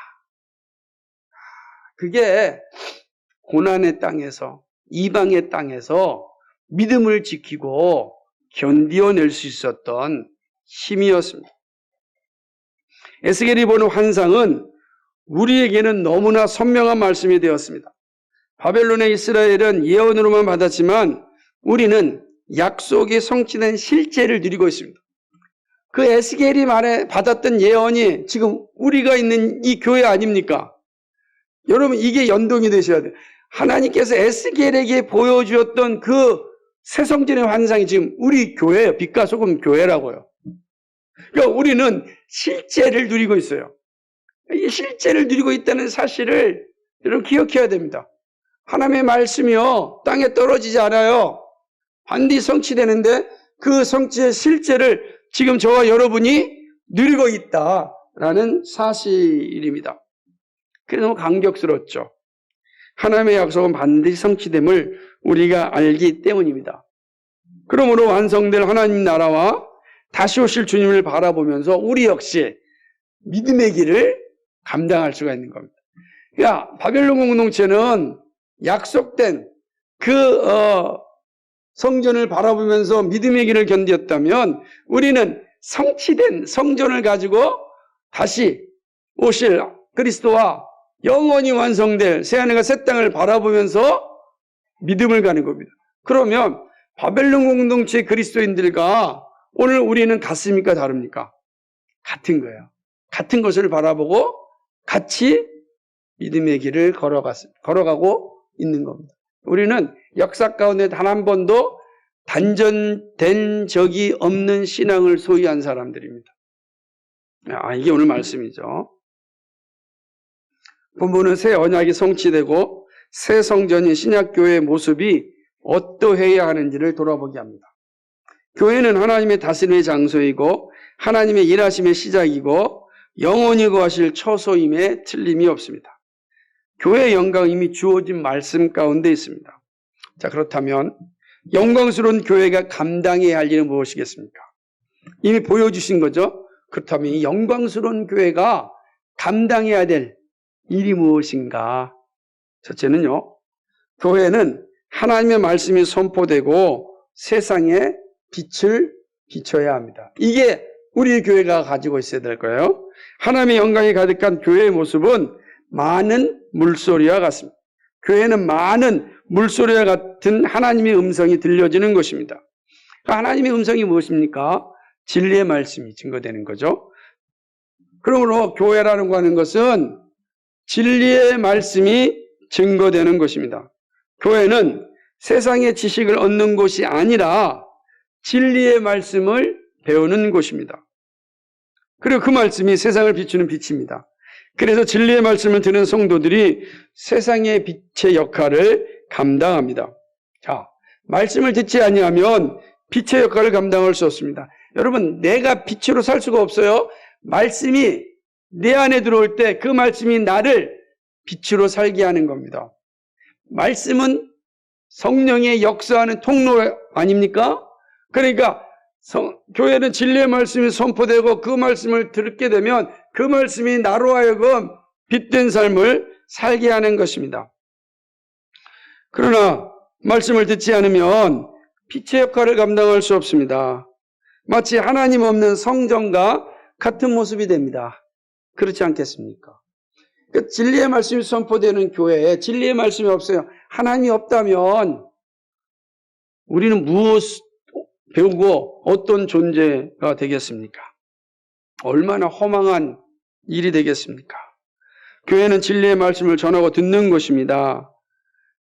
그게 고난의 땅에서, 이방의 땅에서 믿음을 지키고 견디어낼 수 있었던 힘이었습니다. 에스겔이 보는 환상은 우리에게는 너무나 선명한 말씀이 되었습니다. 바벨론의 이스라엘은 예언으로만 받았지만 우리는 약속이 성취된 실제를 누리고 있습니다. 그 에스겔이 받았던 예언이 지금 우리가 있는 이 교회 아닙니까? 여러분, 이게 연동이 되셔야 돼요. 하나님께서 에스겔에게 보여주었던 그 새성전의 환상이 지금 우리 교회예요. 빛과 소금 교회라고요. 그러니까 우리는 실제를 누리고 있어요. 이 실제를 누리고 있다는 사실을 여러분 기억해야 됩니다. 하나님의 말씀이요, 땅에 떨어지지 않아요. 반드시 성취되는데 그 성취의 실제를 지금 저와 여러분이 누리고 있다라는 사실입니다. 그게 너무 감격스럽죠. 하나님의 약속은 반드시 성취됨을 우리가 알기 때문입니다. 그러므로 완성될 하나님 나라와 다시 오실 주님을 바라보면서 우리 역시 믿음의 길을 감당할 수가 있는 겁니다. 그러니까 바벨론 공동체는 약속된 그 성전을 바라보면서 믿음의 길을 견디었다면 우리는 성취된 성전을 가지고 다시 오실 그리스도와 영원히 완성될 새하늘과 새 땅을 바라보면서 믿음을 가는 겁니다. 그러면 바벨론 공동체 그리스도인들과 오늘 우리는 같습니까? 다릅니까? 같은 거예요. 같은 것을 바라보고 같이 믿음의 길을 걸어가고 있는 겁니다. 우리는 역사 가운데 단 한 번도 단전된 적이 없는 신앙을 소유한 사람들입니다. 이게 오늘 말씀이죠. 본문은 새 언약이 성취되고 새 성전인 신약교회의 모습이 어떠해야 하는지를 돌아보게 합니다. 교회는 하나님의 다스림의 장소이고 하나님의 일하심의 시작이고 영원히 거하실 처소임에 틀림이 없습니다. 교회의 영광은 이미 주어진 말씀 가운데 있습니다. 자, 그렇다면 영광스러운 교회가 감당해야 할 일은 무엇이겠습니까? 이미 보여주신 거죠. 그렇다면 이 영광스러운 교회가 감당해야 될 일이 무엇인가? 첫째는요, 교회는 하나님의 말씀이 선포되고 세상에 빛을 비춰야 합니다. 이게 우리 교회가 가지고 있어야 될 거예요. 하나님의 영광이 가득한 교회의 모습은 많은 물소리와 같습니다. 교회는 많은 물소리와 같은 하나님의 음성이 들려지는 것입니다. 하나님의 음성이 무엇입니까? 진리의 말씀이 증거되는 거죠. 그러므로 교회라는 거 하는 것은 진리의 말씀이 증거되는 것입니다. 교회는 세상의 지식을 얻는 곳이 아니라 진리의 말씀을 배우는 곳입니다. 그리고 그 말씀이 세상을 비추는 빛입니다. 그래서 진리의 말씀을 듣는 성도들이 세상의 빛의 역할을 감당합니다. 자, 말씀을 듣지 아니하면 빛의 역할을 감당할 수 없습니다. 여러분, 내가 빛으로 살 수가 없어요. 말씀이 내 안에 들어올 때 그 말씀이 나를 빛으로 살게 하는 겁니다. 말씀은 성령의 역사하는 통로 아닙니까? 그러니까 교회는 진리의 말씀이 선포되고 그 말씀을 듣게 되면 그 말씀이 나로 하여금 빛된 삶을 살게 하는 것입니다. 그러나 말씀을 듣지 않으면 빛의 역할을 감당할 수 없습니다. 마치 하나님 없는 성전과 같은 모습이 됩니다. 그렇지 않겠습니까? 그러니까 진리의 말씀이 선포되는 교회에 진리의 말씀이 없어요. 하나님이 없다면 우리는 무엇 배우고 어떤 존재가 되겠습니까? 얼마나 허망한 일이 되겠습니까? 교회는 진리의 말씀을 전하고 듣는 것입니다.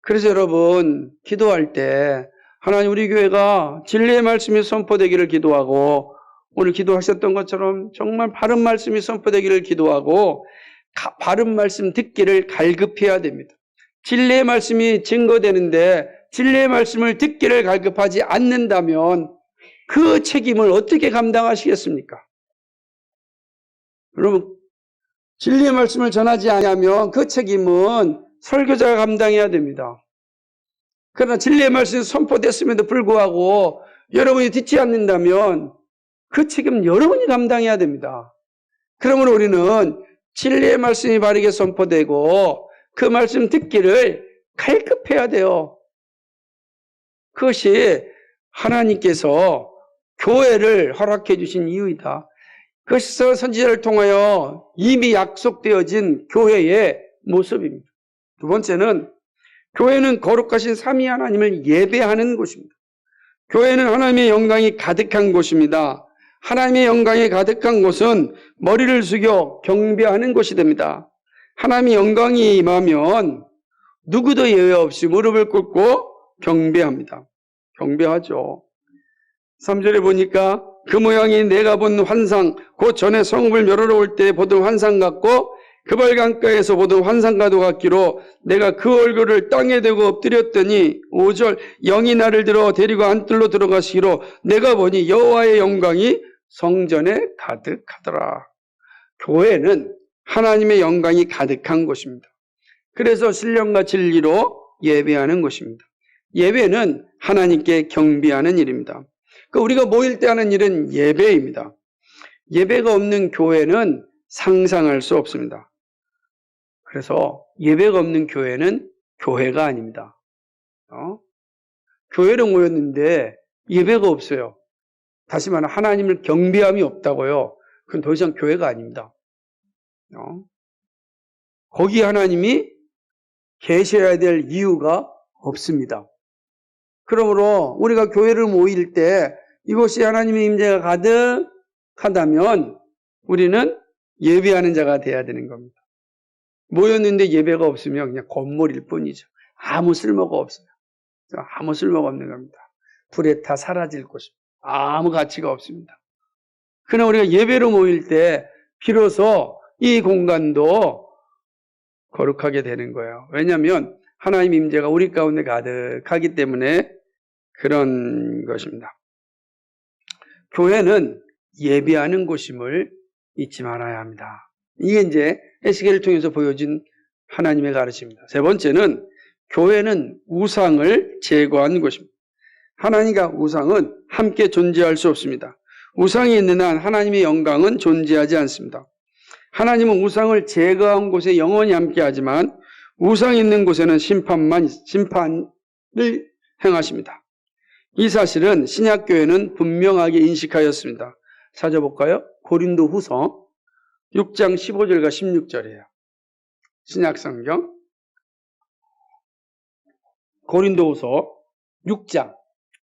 그래서 여러분, 기도할 때 하나님 우리 교회가 진리의 말씀이 선포되기를 기도하고 오늘 기도하셨던 것처럼 정말 바른 말씀이 선포되기를 기도하고 바른 말씀 듣기를 갈급해야 됩니다. 진리의 말씀이 증거되는데 진리의 말씀을 듣기를 갈급하지 않는다면 그 책임을 어떻게 감당하시겠습니까? 여러분, 진리의 말씀을 전하지 않으면 그 책임은 설교자가 감당해야 됩니다. 그러나 진리의 말씀이 선포됐음에도 불구하고 여러분이 듣지 않는다면 그 책임은 여러분이 감당해야 됩니다. 그러므로 우리는 진리의 말씀이 바르게 선포되고 그 말씀 듣기를 갈급해야 돼요. 그것이 하나님께서 교회를 허락해 주신 이유이다. 그것이 선지자를 통하여 이미 약속되어진 교회의 모습입니다. 두 번째는 교회는 거룩하신 삼위 하나님을 예배하는 곳입니다. 교회는 하나님의 영광이 가득한 곳입니다. 하나님의 영광이 가득한 곳은 머리를 숙여 경배하는 곳이 됩니다. 하나님의 영광이 임하면 누구도 예외 없이 무릎을 꿇고 경배합니다. 경배하죠. 3절에 보니까 그 모양이 내가 본 환상, 곧 전에 성읍을 멸하러 올 때 보던 환상 같고 그발 강가에서 보던 환상과도 같기로 내가 그 얼굴을 땅에 대고 엎드렸더니 5절 영이 나를 들어 데리고 안뜰로 들어가시기로 내가 보니 여호와의 영광이 성전에 가득하더라. 교회는 하나님의 영광이 가득한 곳입니다. 그래서 신령과 진리로 예배하는 곳입니다. 예배는 하나님께 경배하는 일입니다. 우리가 모일 때 하는 일은 예배입니다. 예배가 없는 교회는 상상할 수 없습니다. 그래서 예배가 없는 교회는 교회가 아닙니다. 교회로 모였는데 예배가 없어요. 다시 말하면 하나님을 경배함이 없다고요. 그건 더 이상 교회가 아닙니다. 거기 하나님이 계셔야 될 이유가 없습니다. 그러므로 우리가 교회를 모일 때 이곳이 하나님의 임재가 가득하다면 우리는 예배하는 자가 돼야 되는 겁니다. 모였는데 예배가 없으면 그냥 건물일 뿐이죠. 아무 쓸모가 없어요. 아무 쓸모가 없는 겁니다. 불에 타 사라질 곳입니다. 아무 가치가 없습니다. 그러나 우리가 예배로 모일 때 비로소 이 공간도 거룩하게 되는 거예요. 왜냐하면 하나님 임재가 우리 가운데 가득하기 때문에 그런 것입니다. 교회는 예배하는 곳임을 잊지 말아야 합니다. 이게 이제 에스겔을 통해서 보여진 하나님의 가르침입니다. 세 번째는 교회는 우상을 제거한 곳입니다. 하나님과 우상은 함께 존재할 수 없습니다. 우상이 있는 한 하나님의 영광은 존재하지 않습니다. 하나님은 우상을 제거한 곳에 영원히 함께하지만 우상이 있는 곳에는 심판을 행하십니다. 이 사실은 신약교회는 분명하게 인식하였습니다. 찾아볼까요? 고린도 후서 6장 15절과 16절이에요. 신약성경 고린도 후서 6장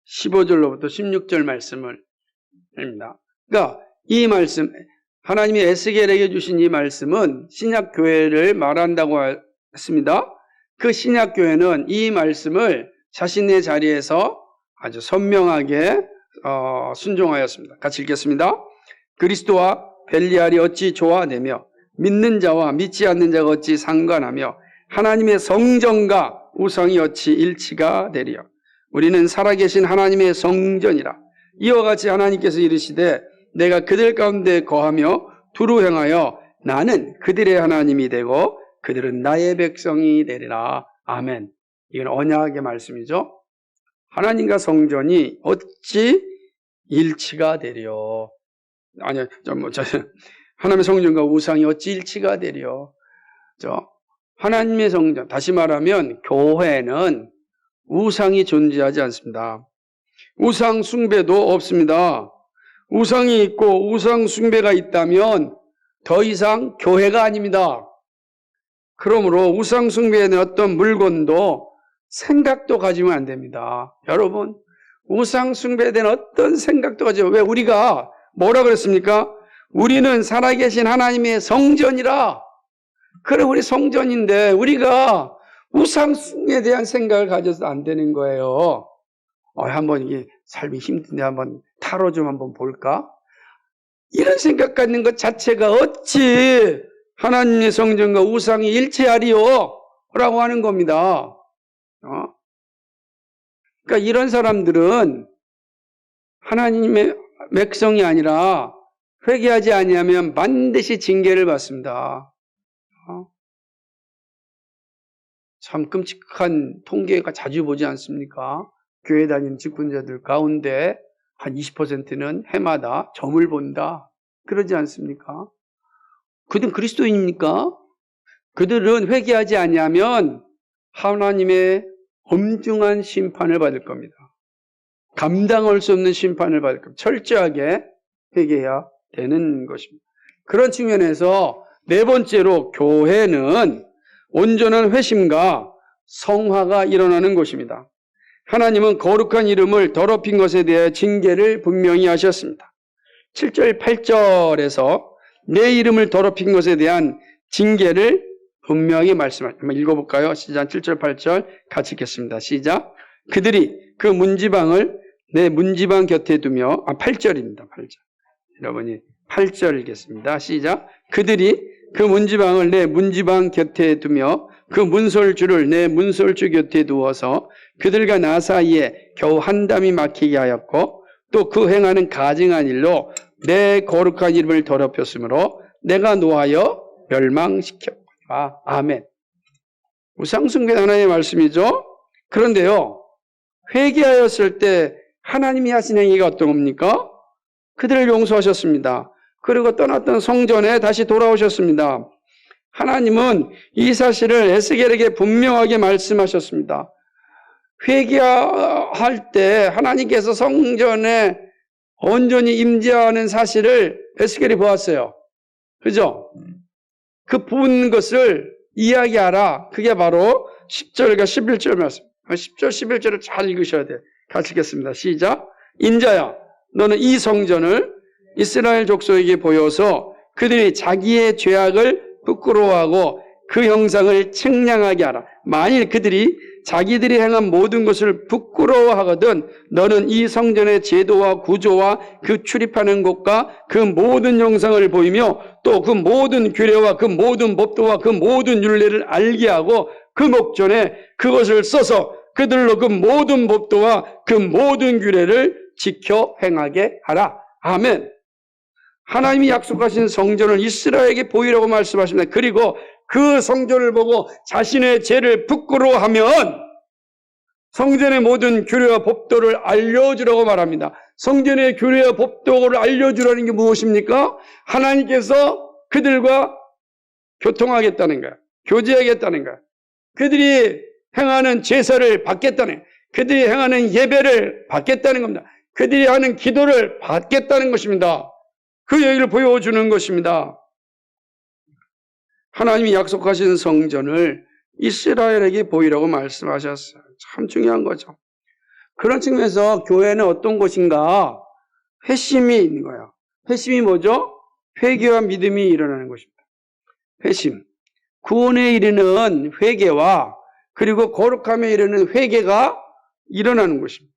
15절로부터 16절 말씀을 합니다. 그러니까 이 말씀, 하나님이 에스겔에게 주신 이 말씀은 신약교회를 말한다고 했습니다. 그 신약교회는 이 말씀을 자신의 자리에서 아주 선명하게 순종하였습니다. 같이 읽겠습니다. 그리스도와 벨리알이 어찌 조화되며 믿는 자와 믿지 않는 자가 어찌 상관하며 하나님의 성전과 우상이 어찌 일치가 되리요. 우리는 살아계신 하나님의 성전이라. 이와 같이 하나님께서 이르시되 내가 그들 가운데 거하며 두루 행하여 나는 그들의 하나님이 되고 그들은 나의 백성이 되리라. 아멘. 이건 언약의 말씀이죠. 하나님과 성전이 어찌 일치가 되리요. 아니요, 하나님의 성전과 우상이 어찌 일치가 되리요. 하나님의 성전, 다시 말하면 교회는 우상이 존재하지 않습니다. 우상 숭배도 없습니다. 우상이 있고 우상 숭배가 있다면 더 이상 교회가 아닙니다. 그러므로 우상 숭배에는 어떤 물건도 생각도 가지면 안 됩니다. 여러분, 우상 숭배에 대한 어떤 생각도 가지면, 왜 우리가 뭐라 그랬습니까? 우리는 살아계신 하나님의 성전이라. 그래, 우리 성전인데 우리가 우상숭에 대한 생각을 가져서 안 되는 거예요. 한번 이게 삶이 힘든데 한번 타로 좀 한번 볼까? 이런 생각 갖는 것 자체가 어찌 하나님의 성전과 우상이 일치하리요? 라고 하는 겁니다. 그러니까 이런 사람들은 하나님의 백성이 아니라 회개하지 아니하면 반드시 징계를 받습니다. 참 끔찍한 통계가 자주 보지 않습니까? 교회 다니는 직분자들 가운데 한 20%는 해마다 점을 본다. 그러지 않습니까? 그들은 그리스도인입니까? 그들은 회개하지 아니하면 하나님의 엄중한 심판을 받을 겁니다. 감당할 수 없는 심판을 받을 겁니다. 철저하게 회개해야 되는 것입니다. 그런 측면에서 네 번째로 교회는 온전한 회심과 성화가 일어나는 곳입니다. 하나님은 거룩한 이름을 더럽힌 것에 대해 징계를 분명히 하셨습니다. 7절, 8절에서 내 이름을 더럽힌 것에 대한 징계를 분명히 말씀하십니다. 한번 읽어볼까요? 시작. 7절, 8절 같이 읽겠습니다. 시작. 그들이 그 문지방을 내 문지방 곁에 두며 8절입니다. 8절. 여러분이 8절 읽겠습니다. 시작. 그들이 그 문지방을 내 문지방 곁에 두며 그 문설주를 내 문설주 곁에 두어서 그들과 나 사이에 겨우 한 담이 막히게 하였고 또 그 행하는 가증한 일로 내 거룩한 이름을 더럽혔으므로 내가 노하여 멸망시켰구나. 아멘. 우상숭배 하나님의 말씀이죠. 그런데요, 회개하였을 때 하나님이 하신 행위가 어떤 겁니까? 그들을 용서하셨습니다. 그리고 떠났던 성전에 다시 돌아오셨습니다. 하나님은 이 사실을 에스겔에게 분명하게 말씀하셨습니다. 회개할 때 하나님께서 성전에 온전히 임재하는 사실을 에스겔이 보았어요. 그죠? 그 본 것을 이야기하라. 그게 바로 10절과 11절 말씀. 10절, 11절을 잘 읽으셔야 돼요. 같이 읽겠습니다. 시작. 인자야, 너는 이 성전을 이스라엘 족속에게 보여서 그들이 자기의 죄악을 부끄러워하고 그 형상을 책량하게 하라. 만일 그들이 자기들이 행한 모든 것을 부끄러워하거든 너는 이 성전의 제도와 구조와 그 출입하는 곳과 그 모든 형상을 보이며 또 그 모든 규례와 그 모든 법도와 그 모든 율례를 알게 하고 그 목전에 그것을 써서 그들로 그 모든 법도와 그 모든 규례를 지켜 행하게 하라. 아멘. 하나님이 약속하신 성전을 이스라엘에게 보이라고 말씀하십니다. 그리고 그 성전을 보고 자신의 죄를 부끄러워하면 성전의 모든 규례와 법도를 알려주라고 말합니다. 성전의 규례와 법도를 알려주라는 게 무엇입니까? 하나님께서 그들과 교통하겠다는 거야. 교제하겠다는 거야. 그들이 행하는 제사를 받겠다는 거야. 그들이 행하는 예배를 받겠다는 겁니다. 그들이 하는 기도를 받겠다는 것입니다. 그 얘기를 보여주는 것입니다. 하나님이 약속하신 성전을 이스라엘에게 보이라고 말씀하셨어요. 참 중요한 거죠. 그런 측면에서 교회는 어떤 곳인가? 회심이 있는 거예요. 회심이 뭐죠? 회개와 믿음이 일어나는 것입니다. 회심. 구원에 이르는 회개와 그리고 거룩함에 이르는 회개가 일어나는 것입니다.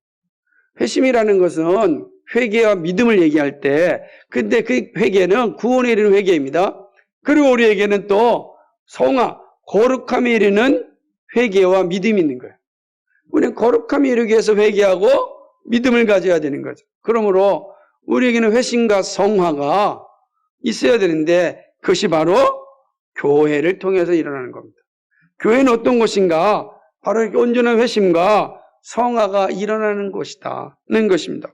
회심이라는 것은 회개와 믿음을 얘기할 때, 근데 그 회개는 구원에 이르는 회개입니다. 그리고 우리에게는 또 성화, 거룩함에 이르는 회개와 믿음이 있는 거예요. 우리는 거룩함에 이르기 위해서 회개하고 믿음을 가져야 되는 거죠. 그러므로 우리에게는 회심과 성화가 있어야 되는데 그것이 바로 교회를 통해서 일어나는 겁니다. 교회는 어떤 곳인가? 바로 온전한 회심과 성화가 일어나는 곳이다는 것입니다.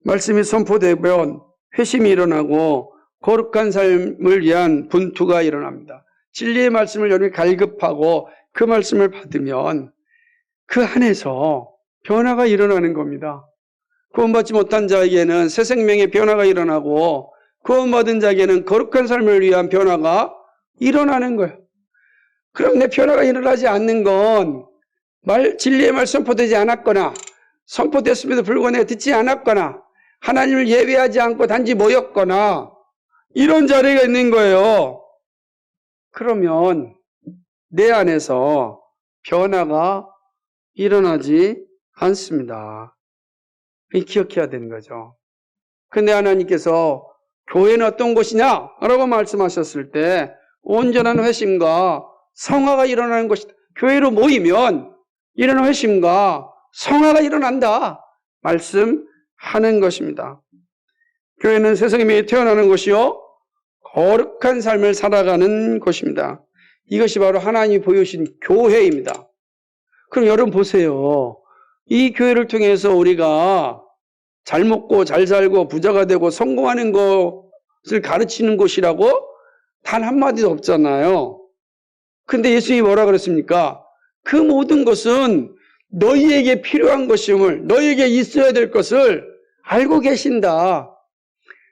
말씀이 선포되면 회심이 일어나고 거룩한 삶을 위한 분투가 일어납니다. 진리의 말씀을 여러분이 갈급하고 그 말씀을 받으면 그 안에서 변화가 일어나는 겁니다. 구원받지 못한 자에게는 새 생명의 변화가 일어나고 구원받은 자에게는 거룩한 삶을 위한 변화가 일어나는 거예요. 그럼 내 변화가 일어나지 않는 건 진리의 말 선포되지 않았거나 선포됐음에도 불구하고 내가 듣지 않았거나 하나님을 예배하지 않고 단지 모였거나 이런 자리가 있는 거예요. 그러면 내 안에서 변화가 일어나지 않습니다. 기억해야 되는 거죠. 근데 하나님께서 교회는 어떤 곳이냐? 라고 말씀하셨을 때 온전한 회심과 성화가 일어나는 것이다. 교회로 모이면 이런 회심과 성화가 일어난다. 말씀하는 것입니다. 교회는 세상에 태어나는 곳이요. 거룩한 삶을 살아가는 곳입니다. 이것이 바로 하나님이 보여주신 교회입니다. 그럼 여러분 보세요. 이 교회를 통해서 우리가 잘 먹고 잘 살고 부자가 되고 성공하는 것을 가르치는 곳이라고 단 한마디도 없잖아요. 근데 예수님이 뭐라 그랬습니까? 그 모든 것은 너희에게 필요한 것임을, 너희에게 있어야 될 것을 알고 계신다.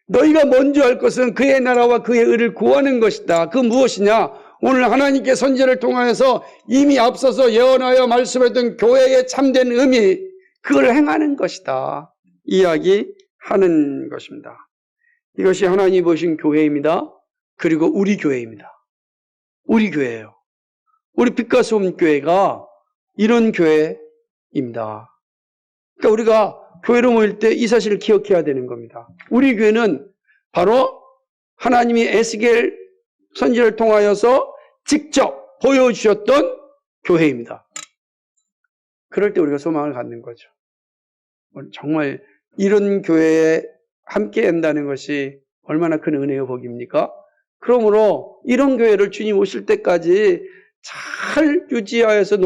너희가 먼저 할 것은 그의 나라와 그의 의를 구하는 것이다. 그 무엇이냐? 오늘 하나님께 선지자를 통하여서 이미 앞서서 예언하여 말씀했던 교회의 참된 의미, 그걸 행하는 것이다. 이야기하는 것입니다. 이것이 하나님이 보신 교회입니다. 그리고 우리 교회입니다. 우리 교회예요. 우리 빛과 소금 교회가 이런 교회입니다. 그러니까 우리가 교회로 모일 때 이 사실을 기억해야 되는 겁니다. 우리 교회는 바로 하나님이 에스겔 선지자를 통하여서 직접 보여주셨던 교회입니다. 그럴 때 우리가 소망을 갖는 거죠. 정말 이런 교회에 함께 한다는 것이 얼마나 큰 은혜의 복입니까? 그러므로 이런 교회를 주님 오실 때까지 잘 유지하여서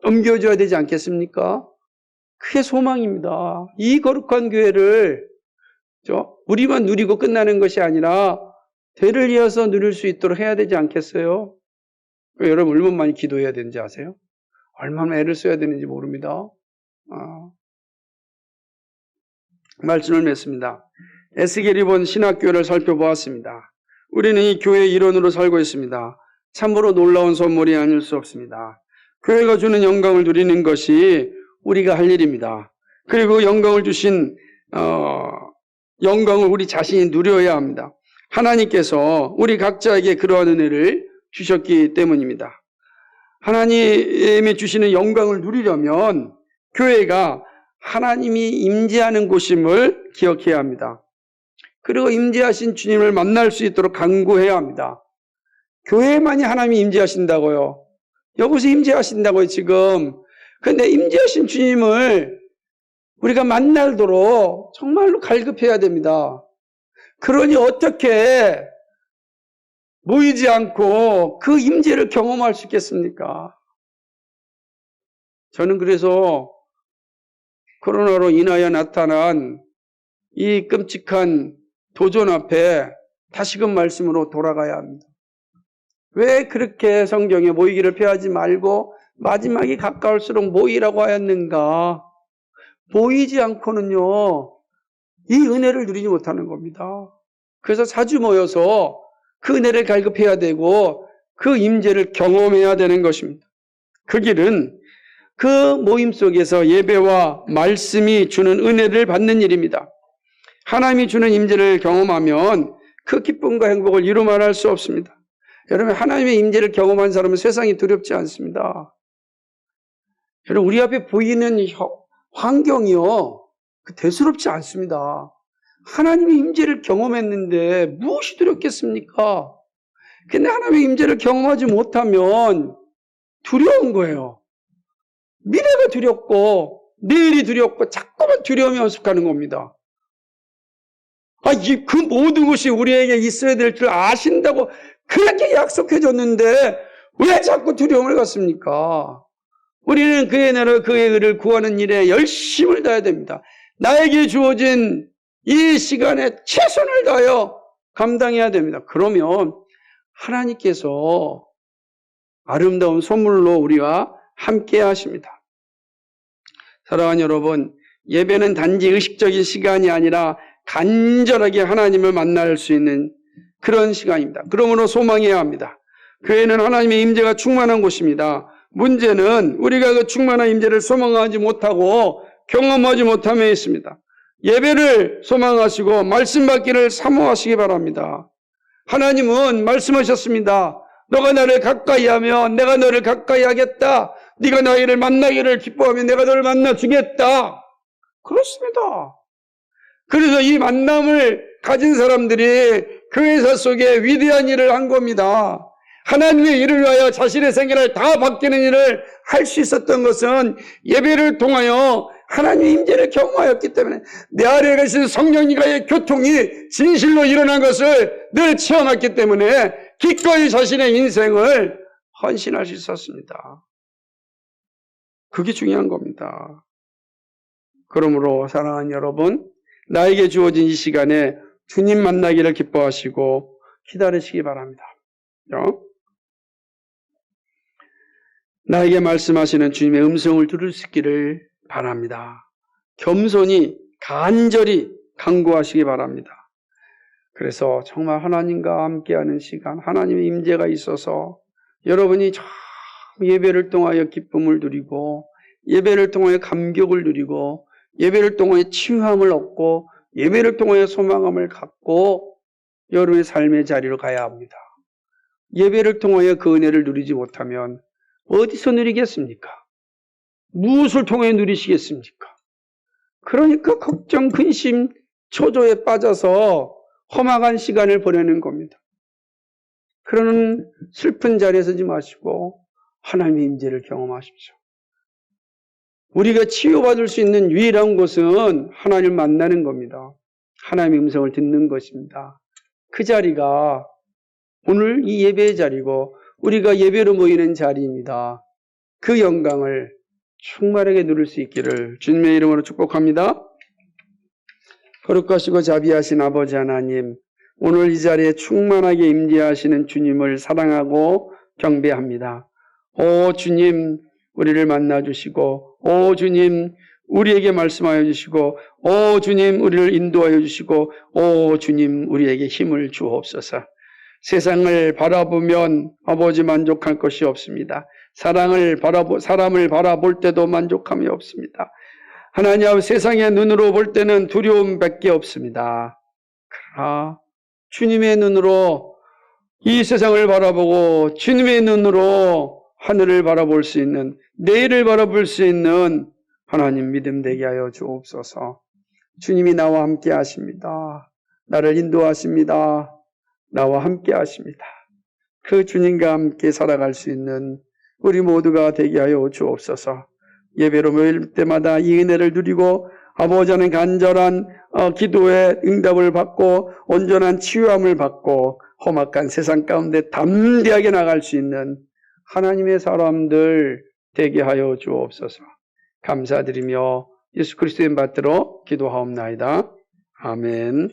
넘겨줘야 되지 않겠습니까? 그게 소망입니다. 이 거룩한 교회를 우리만 누리고 끝나는 것이 아니라 대를 이어서 누릴 수 있도록 해야 되지 않겠어요? 여러분 얼마나 많이 기도해야 되는지 아세요? 얼마나 애를 써야 되는지 모릅니다. 말씀을 맺습니다. 에스겔이 본 신학교회를 살펴보았습니다. 우리는 이 교회의 일원으로 살고 있습니다. 참으로 놀라운 선물이 아닐 수 없습니다. 교회가 주는 영광을 누리는 것이 우리가 할 일입니다. 그리고 영광을 주신 영광을 우리 자신이 누려야 합니다. 하나님께서 우리 각자에게 그러한 은혜를 주셨기 때문입니다. 하나님이 주시는 영광을 누리려면 교회가 하나님이 임재하는 곳임을 기억해야 합니다. 그리고 임재하신 주님을 만날 수 있도록 간구해야 합니다. 교회만이 하나님이 임재하신다고요. 여기서 임재하신다고요, 지금. 근데 임재하신 주님을 우리가 만나도록 정말로 갈급해야 됩니다. 그러니 어떻게 모이지 않고 그 임재를 경험할 수 있겠습니까? 저는 그래서 코로나로 인하여 나타난 이 끔찍한 도전 앞에 다시금 말씀으로 돌아가야 합니다. 왜 그렇게 성경에 모이기를 피하지 말고 마지막이 가까울수록 모이라고 하였는가? 모이지 않고는요, 이 은혜를 누리지 못하는 겁니다. 그래서 자주 모여서 그 은혜를 갈급해야 되고 그 임재를 경험해야 되는 것입니다. 그 길은 그 모임 속에서 예배와 말씀이 주는 은혜를 받는 일입니다. 하나님이 주는 임재를 경험하면 그 기쁨과 행복을 이루 말할 수 없습니다. 여러분, 하나님의 임재를 경험한 사람은 세상이 두렵지 않습니다. 여러분, 우리 앞에 보이는 환경이요, 대수롭지 않습니다. 하나님의 임재를 경험했는데 무엇이 두렵겠습니까? 근데 하나님의 임재를 경험하지 못하면 두려운 거예요. 미래가 두렵고 내일이 두렵고 자꾸만 두려움이 연습하는 겁니다. 그 모든 것이 우리에게 있어야 될 줄 아신다고 그렇게 약속해 줬는데 왜 자꾸 두려움을 갖습니까? 우리는 그의 나라 그의 의를 구하는 일에 열심을 다해야 됩니다. 나에게 주어진 이 시간에 최선을 다하여 감당해야 됩니다. 그러면 하나님께서 아름다운 선물로 우리와 함께 하십니다. 사랑하는 여러분, 예배는 단지 의식적인 시간이 아니라 간절하게 하나님을 만날 수 있는 그런 시간입니다. 그러므로 소망해야 합니다. 교회는 하나님의 임재가 충만한 곳입니다. 문제는 우리가 그 충만한 임재를 소망하지 못하고 경험하지 못함에 있습니다. 예배를 소망하시고 말씀 받기를 사모하시기 바랍니다. 하나님은 말씀하셨습니다. 너가 나를 가까이 하면 내가 너를 가까이 하겠다. 네가 나를 만나기를 기뻐하면 내가 너를 만나 주겠다. 그렇습니다. 그래서 이 만남을 가진 사람들이 교회사 속에 위대한 일을 한 겁니다. 하나님의 일을 위하여 자신의 생애를 다 바뀌는 일을 할 수 있었던 것은 예배를 통하여 하나님의 임재를 경험하였기 때문에 내 아래에 계신 성령님과의 교통이 진실로 일어난 것을 늘 체험했기 때문에 기꺼이 자신의 인생을 헌신할 수 있었습니다. 그게 중요한 겁니다. 그러므로 사랑하는 여러분, 나에게 주어진 이 시간에 주님 만나기를 기뻐하시고 기다리시기 바랍니다. 나에게 말씀하시는 주님의 음성을 들을 수 있기를 바랍니다. 겸손히 간절히 간구하시기 바랍니다. 그래서 정말 하나님과 함께하는 시간, 하나님의 임재가 있어서 여러분이 참 예배를 통하여 기쁨을 누리고 예배를 통하여 감격을 누리고 예배를 통하여 치유함을 얻고 예배를 통하여 소망함을 갖고 여러분의 삶의 자리로 가야 합니다. 예배를 통하여 그 은혜를 누리지 못하면 어디서 누리겠습니까? 무엇을 통해 누리시겠습니까? 그러니까 걱정, 근심, 초조에 빠져서 험악한 시간을 보내는 겁니다. 그러는 슬픈 자리에 서지 마시고 하나님의 임재를 경험하십시오. 우리가 치유받을 수 있는 유일한 곳은 하나님을 만나는 겁니다. 하나님의 음성을 듣는 것입니다. 그 자리가 오늘 이 예배의 자리고 우리가 예배로 모이는 자리입니다. 그 영광을 충만하게 누릴 수 있기를 주님의 이름으로 축복합니다. 거룩하시고 자비하신 아버지 하나님, 오늘 이 자리에 충만하게 임재하시는 주님을 사랑하고 경배합니다. 오 주님, 우리를 만나주시고, 오 주님, 우리에게 말씀하여 주시고, 오 주님, 우리를 인도하여 주시고, 오 주님, 우리에게 힘을 주옵소서. 세상을 바라보면 아버지 만족할 것이 없습니다. 사람을 바라볼 때도 만족함이 없습니다. 하나님, 세상의 눈으로 볼 때는 두려움밖에 없습니다. 그러나 주님의 눈으로 이 세상을 바라보고 주님의 눈으로 하늘을 바라볼 수 있는, 내일을 바라볼 수 있는 하나님 믿음 되게 하여 주옵소서. 주님이 나와 함께 하십니다. 나를 인도하십니다. 나와 함께 하십니다. 그 주님과 함께 살아갈 수 있는 우리 모두가 되게 하여 주옵소서. 예배로 모일 때마다 이 은혜를 누리고 아버지 하나님 간절한 기도의 응답을 받고 온전한 치유함을 받고 험악한 세상 가운데 담대하게 나갈 수 있는 하나님의 사람들 되게 하여 주옵소서. 감사드리며 예수 그리스도의 이름 받들어 기도하옵나이다. 아멘.